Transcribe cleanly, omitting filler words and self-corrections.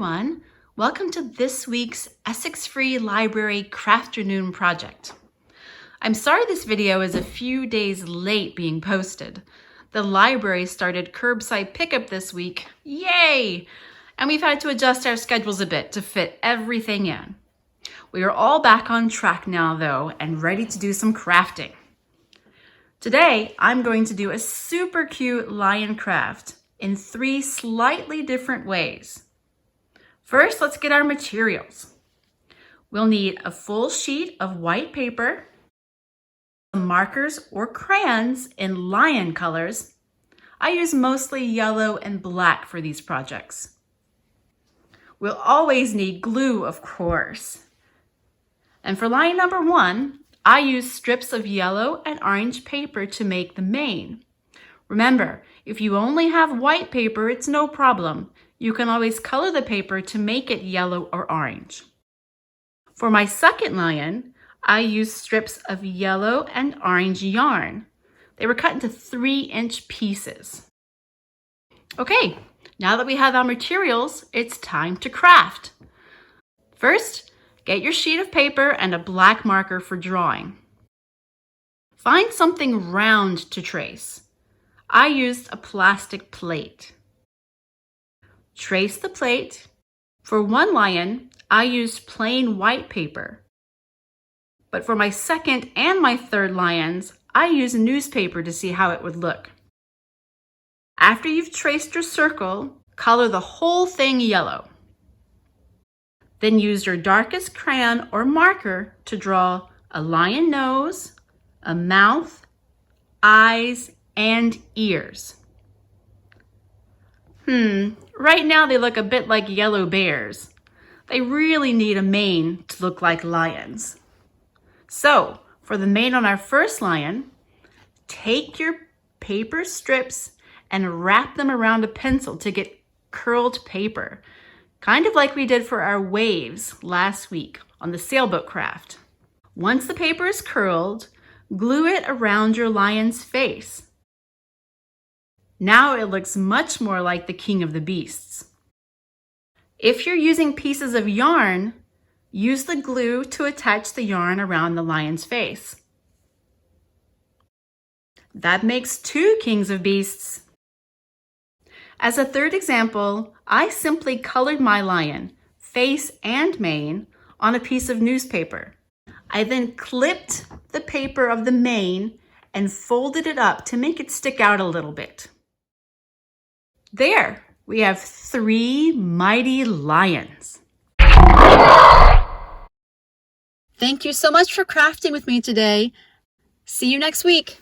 everyone. Welcome to this week's Essex Free Library Crafternoon project. I'm sorry this video is a few days late being posted. The library started curbside pickup this week. Yay! And we've had to adjust our schedules a bit to fit everything in. We are all back on track now though and ready to do some crafting. Today, I'm going to do a super cute lion craft in 3 slightly different ways. First, let's get our materials. We'll need a full sheet of white paper, some markers or crayons in lion colors. I use mostly yellow and black for these projects. We'll always need glue, of course. And for lion number 1, I use strips of yellow and orange paper to make the mane. Remember, if you only have white paper, it's no problem. You can always color the paper to make it yellow or orange. For my second lion, I used strips of yellow and orange yarn. They were cut into 3-inch pieces. Okay, now that we have our materials, it's time to craft. First, get your sheet of paper and a black marker for drawing. Find something round to trace. I used a plastic plate. Trace the plate. For one lion, I used plain white paper. But for my second and my third lions, I used newspaper to see how it would look. After you've traced your circle, color the whole thing yellow. Then use your darkest crayon or marker to draw a lion nose, a mouth, eyes, and ears. Right now they look a bit like yellow bears. They really need a mane to look like lions. So, for the mane on our first lion, take your paper strips and wrap them around a pencil to get curled paper, kind of like we did for our waves last week on the sailboat craft. Once the paper is curled, glue it around your lion's face. Now it looks much more like the king of the beasts. If you're using pieces of yarn, use the glue to attach the yarn around the lion's face. That makes 2 kings of beasts. As a third example, I simply colored my lion, face and mane, on a piece of newspaper. I then clipped the paper of the mane and folded it up to make it stick out a little bit. There, we have 3 mighty lions. Thank you so much for crafting with me today. See you next week.